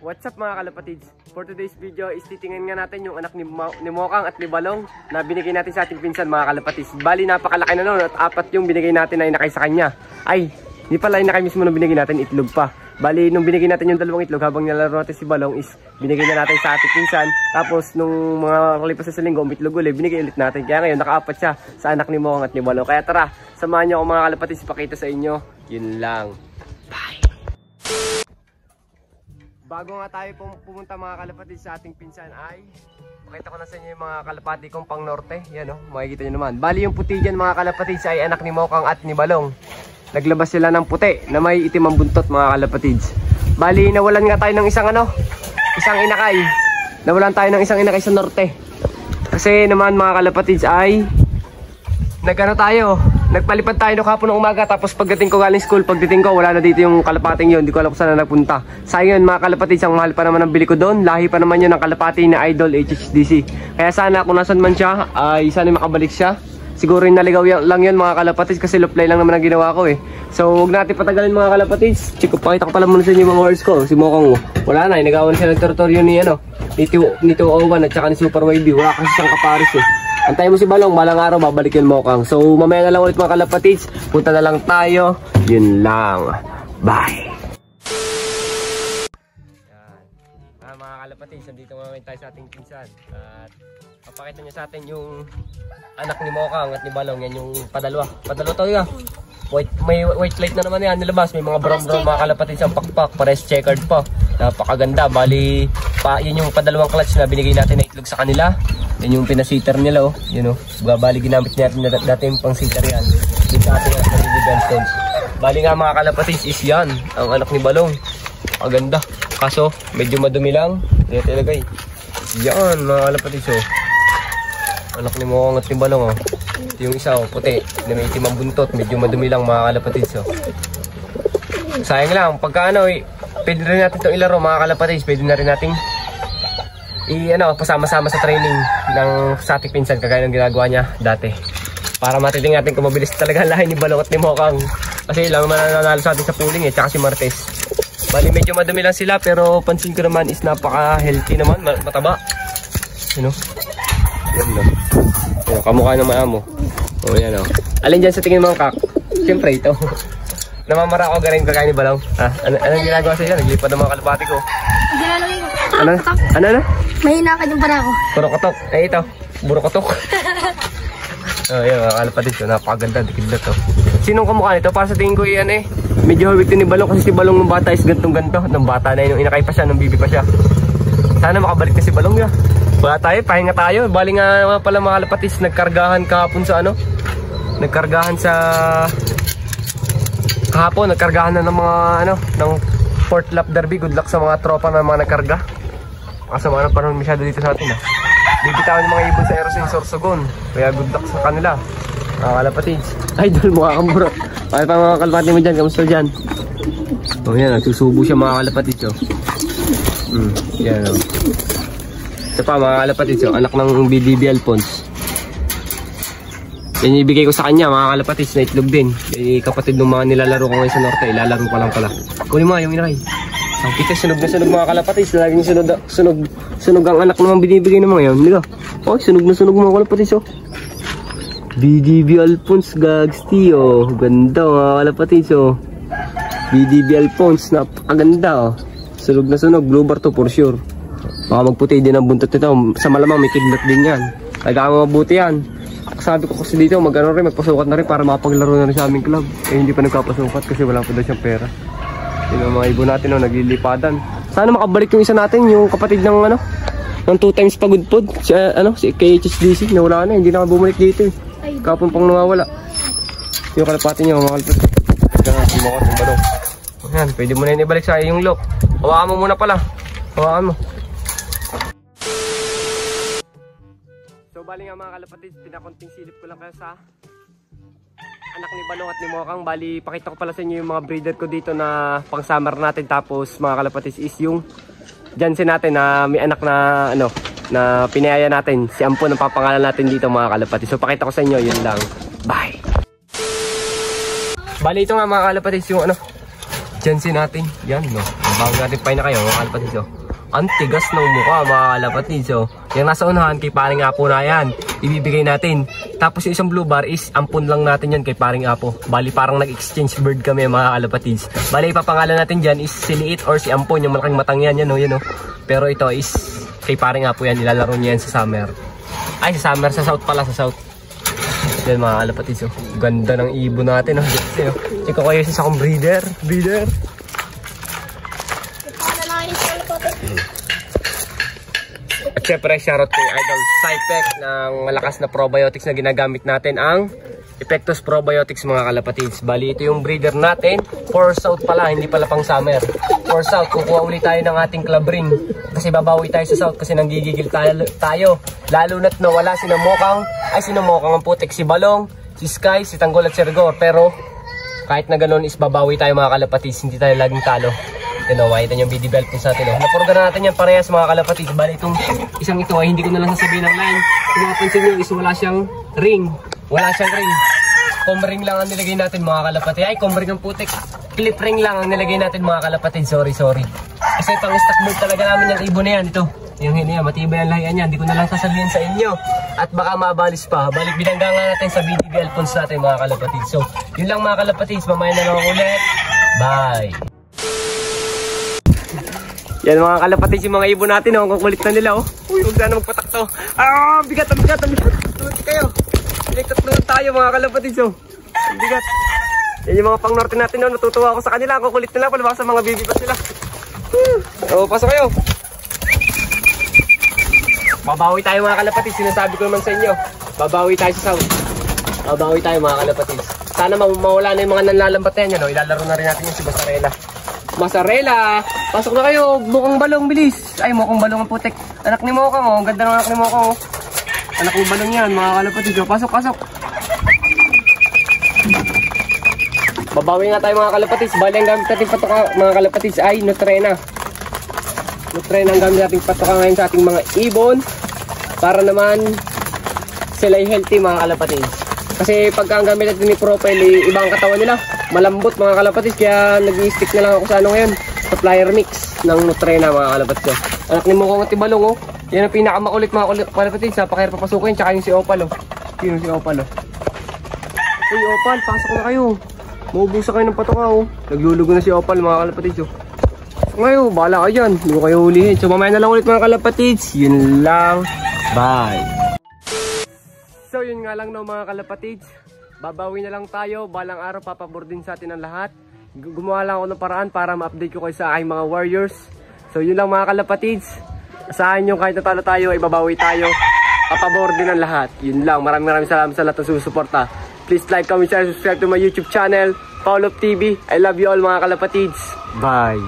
What's up mga kalapatids? For today's video is titingnan nga natin yung anak ni Mokang at ni Balong na binigay natin sa ating pinsan mga kalapatids. Bali napakalaki na nun at 4 yung binigay natin na inakay sa kanya. Ay, hindi pala inakay mismo nung binigay natin, itlog pa. Bali nung binigay natin yung 2 itlog habang nilalaro natin si Balong is binigay na natin sa ating pinsan. Tapos nung mga kalipas sa linggo, itlog ulit, binigay ulit natin. Kaya ngayon naka-4 siya sa anak ni Mokang at ni Balong. Kaya tara, samahan niyo ako mga kalapatids, ipakita sa inyo. Yun lang. Bye! Bago nga tayo pumunta mga kalapati sa ating pinsan ay pakita ko na sa inyo yung mga kalapati kong pang norte. Yan o, makikita nyo naman. Bali yung puti dyan mga kalapati ay anak ni Mokang at ni Balong. Naglabas sila ng puti na may itim ang buntot mga kalapatids. Bali nawalan nga tayo ng isang inakay. Nawalan tayo ng isang inakay sa norte. Kasi naman mga kalapatids ay nagpalipad tayo no kahapon ng umaga, tapos pagdating ko galing school, pagdating ko wala na dito yung kalapating yun, hindi ko alam kung saan na nagpunta. Sayang mga kalapatids, ang mahal pa naman ang bili ko doon, lahi pa naman yun ng kalapati na Idol HHDC. Kaya sana kung nasan man siya, ay sana makabalik siya. Siguro yung naligaw lang yun mga kalapatids kasi low play lang naman ang ginawa ko eh. So huwag natin patagalin mga kalapatids. Chiko, pakita ko pala muna sa inyo mga horse ko. Si Mokang wala na, inagawan siya ng teritoryo ni 201 at saka ni Super YB. Wala kasi siyang kaparis eh. Antayin mo si Balong, balang araw babalik yun Mokang. So mamaya na lang ulit mga kalapatids, punta na lang tayo. Yun lang. Bye! Yan. Mga kalapatids, nandito ngayon tayo sa ating pinsan. At papakita niya sa atin yung anak ni Mokang at ni Balong. Yan yung padalwa to yun. May white light na naman yan nilabas. May mga brown mga kalapatids ang pakpak. Pares checkered pa. Napakaganda. Bali, yun yung padalawang clutch na binigay natin na itlog sa kanila. Yan yung pinasiter nila yun Bali ginamit natin dati yung pang sitter yan. Dito sa ating stones. Bali nga mga kalapatids is yan ang anak ni Balong. Maganda. Kaso medyo madumi lang. Yan talagay. Yan mga kalapatids anak ni Mokang at ni Balong yung isa puti na may itim ang buntot. Medyo madumi lang mga kalapatids Sayang lang pagka pwede rin natin itong ilaro mga kalapatids. Pwede na rin natin pasama-sama sa training ng sa ating pinsan kagaya ng ginagawa niya dati. Para matiting natin kung mabilis talaga ang lahi ni Balong at ni Mokang. Kasi lang naman nanalo sa atin sa pooling tsaka si Martes. Bali medyo madumi lang sila pero pansin ko naman is napaka-healthy naman, mataba. Yan Yan, kamukha ng maamo. Yan Alin dyan sa tingin mo kak? Siyempre ito. Namamara ako garing kagaya ni Balong. Anong ginagawa sa iyo? Naglipad ng mga kalapati ko. Ginalagay ko. Ano? Mahina ka yung para ako. Puro kotok. Ito. Buro kotok. Yan mga kalapatids. Napakaganda. Dikid na to. Sinong kamukha nito? Para sa tingin ko yan medyo hawig to ni Balong kasi si Balong nung bata is gantong-ganto. Nung bata na yun, nung inakay pa siya, nung bibi pa siya. Sana makabalik na si Balong ya. Wala tayo, pahinga tayo. Bali nga pala mga kalapatids, nagkargahan kahapon sa nagkargahan na ng mga ng Fort Lap Derby. Good luck sa mga tropa na mga nagkarga. Kasama ng panahon masyado dito sa atin Bibitawan yung mga ibon sa Eros yung Sorsogon. Kaya good luck sa kanila mga kalapatids. Idol mukha kang bro. Kaya pa mga kalapati mo dyan, kamusta dyan? Yan, nagsusubo siya mga kalapatids yan ito pa mga kalapatids anak ng BDB Alphonse. Yan yung ibigay ko sa kanya mga kalapatids na itlog din. Kapatid ng mga nilalaro ko ngayon sa norte. Ilalaro pa lang pala. Kunin mo yung inakay. Ang kita sunog na sunog mga kalapatids. Laging sunog ang anak naman binibigay ng mga yun. Hindi ka? Sunog na sunog mga kalapatids BDB Alphonse Gagsti Ganda mga kalapatids BDB Alphonse. Napakaganda Sunog na sunog. Blue bar to for sure. Baka magputi din ang buntot nito. Sa malamang may kidlat din yan. Kaya mabuti yan. Sabi ko kasi dito magpasukat na rin para makapaglaro na rin sa aming club. Hindi pa nagpapasukat kasi wala pa daw siyang pera. Yun ang mga ibon natin naglilipadan. Sana makabalik yung isa natin, yung kapatid ng ng 2 times pagudpod. Si KHSDC nawala na, hindi na bumalik dito Kapon pang nawawala. Yung kalapati niya mga kalapati. Si Mokang at Balong. Yan, pwede mo na yun ibalik sa yung lock. Hawakan mo muna pala. Hawakan mo. So bali nga mga kalapatids, pinakonting silip ko lang kayo sa anak ni Balong at ni Mokang. Bali pakita ko pala sa inyo yung mga breeder ko dito na pang summer natin. Tapos mga kalapatids is yung Jansen natin na may anak na na pinayaya natin. Si Ampon ang papangalan natin dito mga kalapatids. So pakita ko sa inyo, yun lang. Bye! Bali ito nga mga kalapatids yung Jansen natin. Yan bago natin pain na kayo mga kalapatids. Ang tigas ng mukha mga kalapatids. Yung nasa unahan kay paring Apo na yan, ibibigay natin. Tapos yung isang blue bar is ampun lang natin yan kay paring Apo. Bali parang nag-exchange bird kami mga kalapatids. Bali ipapangalan natin dyan is si Liit or si Ampon, yung malaking matang yan. Yan o. Pero ito is kay paring Apo yan, nilalaro niya yan sa summer. Ay sa summer, sa south pala, sa south. Yan mga kalapatids. Ganda ng ibon natin. Check ko kayo sa akong breeder. At syempre, shoutout kay Idol Cytec ng malakas na probiotics na ginagamit natin, ang Epectus Probiotics mga kalapatids. Bali, ito yung breeder natin. For South pala, hindi pala pang summer. For South, kukuha ulit tayo ng ating club ring. Kasi babawi tayo sa South kasi nanggigigil tayo. Lalo na't nawala si Mokang ang putik, si Balong, si Sky, si Tanggol at si Rigor. Pero kahit na ganoon is babawi tayo mga kalapatids. Hindi tayo laging talo. Makita niyo yung BD belt sa atin. Napurga na natin yan parehas mga kalapatids. Bali itong isang ito ay hindi ko na lang sasabihin ng line. Kung mapapansin nyo is wala siyang ring. Comb ring lang ang nilagay natin mga kalapatids. Ay, comb ring ang putik. Clip ring lang ang nilagay natin mga kalapatids. Sorry. Kasi pang stock bird talaga namin yung ibon na yan. Ito. Yung hini yan. Matibay ang lahian yan. Hindi ko na lang sasabihin sa inyo. At baka mabalis pa. Balik binangga nga natin sa BDB Alphonse natin mga kalapatids. So, yun lang mga kalapatids. Mamaya na lang ulit. Bye! Yan mga kalapatids, yung mga ibon natin, ang kukulit na nila. Uy, huwag sana magpatak to. Bigat. Tuloy kayo. Pinagtatulog tayo mga kalapatids. Ang bigat. Yan yung mga pang norte natin. Natutuwa ako sa kanila. Ang kukulit nila. Palabas sa mga baby pa sila. Pasok kayo. Babawi tayo mga kalapatids. Sinasabi ko naman sa inyo. Babawi tayo sa south. Babawi tayo mga kalapatids. Sana mawala na yung mga nanlalambat na yan. Ilalaro na rin natin yung si Masarela, pasok na kayo. Mukhang Balong, bilis. Ay, mukhang Balong ang putik. Anak ni Mokang, Ganda ng anak ni Mokang, Anak ni Balong yan, mga kalapatids. Pasok. Babawi nga tayo mga kalapatids. Bali ang gamit natin patoka mga kalapatids ay Nutrena. Ang gamit natin patoka ngayon sa ating mga ibon. Para naman sila ay healthy mga kalapatids. Kasi pagka ang gamit natin ni Profile, ibang katawan nila. Malambot mga kalapatids, kaya nag-i-stick na lang ako sa ano ngayon, supplier mix ng Nutrena mga kalapatids. Anak ni Mokang at Balong, yan ang pinakamakulit mga kalapatids. Napakahirap papasukin, tsaka yung si Opal. Sino si Opal? Uy Opal, pasok na kayo. Maubusan kayo ng patoka. Naglulugo na si Opal mga kalapatids. Pasok na kayo, bahala kayo dyan, hindi ko kayo hulihin. So mamaya na lang ulit mga kalapatids. Yun lang, bye. So yun nga lang no mga kalapatids. Babawi na lang tayo. Balang araw papabor din sa atin ang lahat. Gumawa lang ako ng paraan para ma-update ko kayo sa aking mga warriors. So yun lang mga kalapatids. Asahan nyo kahit natalo tayo, ibabawi tayo. Papabor din ang lahat. Yun lang. Maraming salamat sa lahat ng susuporta. Please like, comment, share, subscribe to my YouTube channel, Paulop TV. I love you all mga kalapatids. Bye!